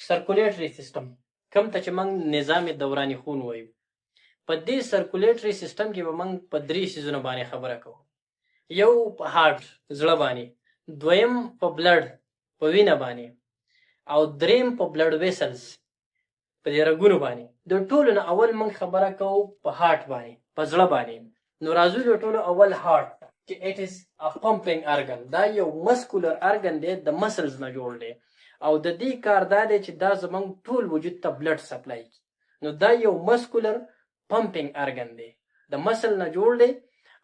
سرکولیټري سیستم کوم ته چې موږ نظام دوراني خون وایو. په دې سرکولیټري سیستم کې به موږ په درې څیزونو باندې خبره کوو. یو په هارت زړه باندې، دویم په بلډ په وینه باندې، او دریم په بلډ ویسلز په دې رګونو باندې. د ټولو نه اول موږ خبره کوو په هارت باندې، په زړه باندې. نو راځو د ټولو اول هارت چې اټ از ا پمپینګ ارګن. دا یو مسکولر ارګن دی، د مسلز نه جوړ دی، او د دې کار دا دی چې دا زموږ ټول وجود ته بلډ سپلای کوي. نو دا یو مسکولر پمپینګ ارګن دی، د مسل نه جوړ دی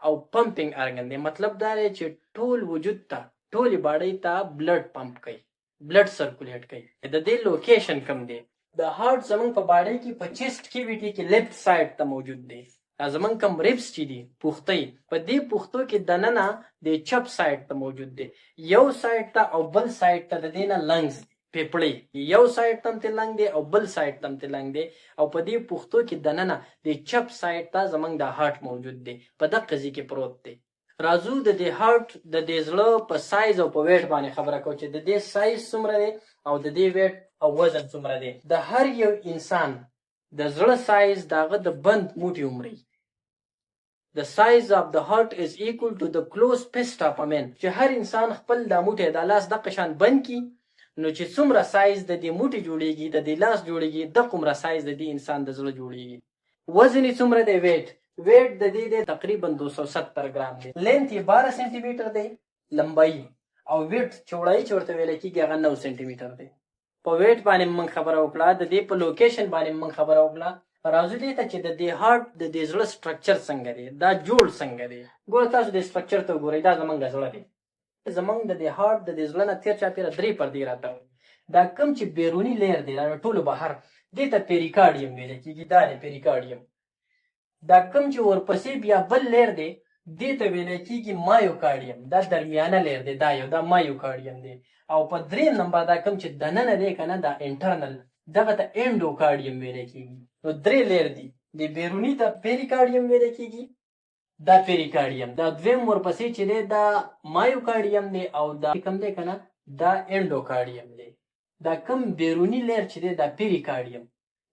او پمپینګ ارګن دی. مطلب دا دی چې ټول وجود ته، ټولې باډۍ ته بلډ پمپ کوي، بلډ سرکولیټ کوي. د دې لوکیشن کم دی؟ د هارت زموږ په باډۍ کې په چیسټ کیویټي کې لیفت سایډ ته موجود دی. زموږ کم ریبس چې دي، پوښتۍ، په دې پوښتو کې دننه د چپ سایډ ته موجود دی. یو سایډ ته او بل سایډ ته د دې نه لنګز دي، پیپړۍ. یو سایډ ته هم ته لنګ دی او بل سایډ ته هم ته لنګ دی، او په دې پوښتو کې دننه د چپ سایډ ته زموږ د هارت موجود دی، په دغه ځای کې پروت دی. راځو د دې هارت د دې زړه په سایز او په ویټ باندې خبره کوو چې د دې سایز څومره دی او د دې ویټ او وزن څومره دی. د هر یو انسان د زړه سایز داغه د بند موټي عمري. The size of the heart is equal to the closed fist of a man. چې هر انسان خپل د موټي د لاس د قشان بند کی، نو چې څومره سایز د دې موټي جوړیږي، د دې لاس جوړیږي، د کومره سایز د دې انسان د زړه جوړیږي. وزن یې څومره دی؟ ویټ د دې تقریبا 270 ګرام دی. لینث یې 12 سانتي میټر دی لمبایي، او ویټ چوړای چې ورته ویل کېږي هغه 9 سانتي میټر دی. په ویټ باندې موږ خبره وکړه، د دې په لوکیشن باندې موږ خبره وکړه. راځو دې ته چې د دې هارت د دې زړه سټرکچر څنګه دی، دا جوړ څنګه دی. ګوره تاسو د سټرکچر ته وګورئ، دا زمونږ زړه دی. زمونږ د دې هارت د دې زړه نه تېر چاپېره 3 پردې راته وي. دا کوم چې بیروني لیر دی، دا ټولو بهر، دې ته پیریکارډیم ویل کېږي. دا دی پیریکارډیم. دا کوم چې ورپسې بیا بل لیر دی، دې ته ویل کېږي مایوکارډیم. دا درمیانه لیر دی، دا مایوکارډیم دی. او په دریم نمبر دا کوم چې دننه دی که نه، دا انټرنل، دغه ته انډوکارډیم ویل کېږي. نو 3 لیر دي. د بیروني ته پیریکارډیم ویل کېږي، دا پیریکارډیم. دا دویم ورپسې چې دی دا مایوکارډیم دی، او دا کوم دی که نه، دا انډوکارډیم دی. دا کوم بیروني لیر چې دی دا پیریکارډیم.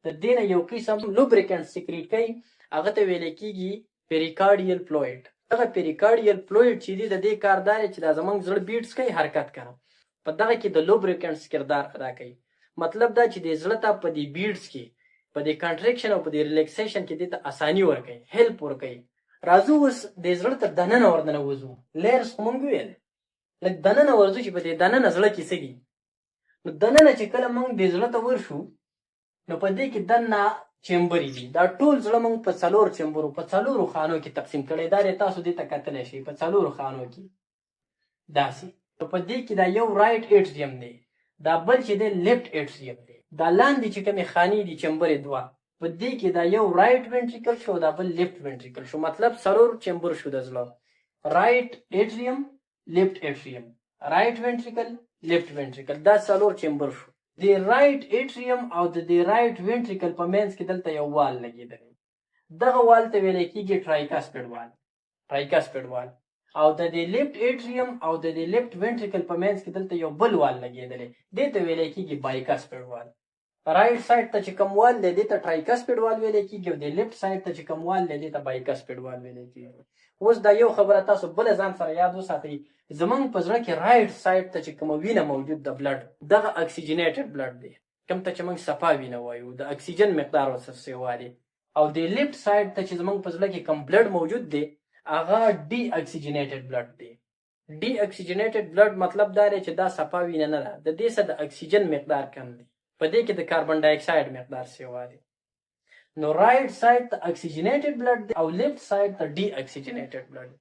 د دې نه یو قسم لوبریکنټ سیکریټ کوي، هغه ته ویل کېږي پیریکارډیل فلویډ. دغه پیریکارډیل فلویډ چې دی د دې کار دا دی چې دا زموږ زړه بیټس کوي، حرکت کوي. په دغه کې د لوبریکنټس کردار ادا کوي. مطلب دا چې د زړه ته په دې بیټس کې، په دې کنټریکشن او په دې ریلیکسیشن کې دې ته اساني ورکوي، هیلپ ورکوي. راځو اوس د زړه ته دننه ورننه وځو. لیرز خو مونږ ویل، لږ دننه ورځو چې په دې دننه زړه کې څه دي. نو دننه چې کله مونږ د زړه ته ورشو، نو په دې کې دننه چیمبرې دي. دا ټول زړه مونږ په 4 چیمبرو، په 4 خانو کې تقسیم کړی. دا تاسو دې ته کتلی شئ، په 4 خانو کې داسې. نو په دې کې دا یو رایټ ایټریم دی، دا بل چې دی لیفټ ایټریم دی. دا لاندې چې کومې خانې دي چیمبرې 2، په دې کې دا یو رایټ وینټریکل شو، دا بل لیفټ وینټریکل شو. مطلب 4 چیمبر شو د زړه. رایټ ایټریم، لیفټ ایټریم، رایټ وینټریکل، لیفټ وینټریکل، دا 4 چیمبر شو. د رایټ ایټریم او د رایټ وینټریکل په منځ کې دلته یو وال لګېدلی. دغه وال ته ویل کېږي ټرایکاسپیډ وال، ټرایکاسپیډ وال. او د دې لیفټ ایټریم او د دې لیفټ وینټریکل په منځ کې دلته یو بل وال لګېدلی، دې ته ویل کېږي بایکاسپیډ وال. رایټ سایډ ته چې کوم وال دی، دې ته ټرایکاسپیډ وال ویل کېږي، او د لیفټ سایډ ته چې کوم وال دی، دې ته بایکاسپیډ وال ویل کېږي. اوس دا یو خبره تاسو بله ځان سره یاد وساتئ، زمونږ په زړه کې رایټ سایډ ته چې کومه وینه موجود ده، بلډ، دغه اکسیجنیټډ بلډ دی، کوم ته چې موږ صفا وینه وایو، د اکسیجن مقدار ورسره سیوالي. او د لیفټ سایډ ته چې زمونږ په زړه کې کوم بلډ موجود دی، هغه ډي اکسیجنیټډ بلډ دی. ډي اکسیجنیټډ بلډ مطلب دا دی چې دا صفا وینه نه ده، د دې سره د اکسیجن مقدار کم دی، په دې کې د کاربن ډای اکساید مقدار سیوالي. نو رایټ سایډ ته اکسیجنیټډ بلډ دی او لیفټ سایډ ته ډي اکسیجنیټډ بلډ.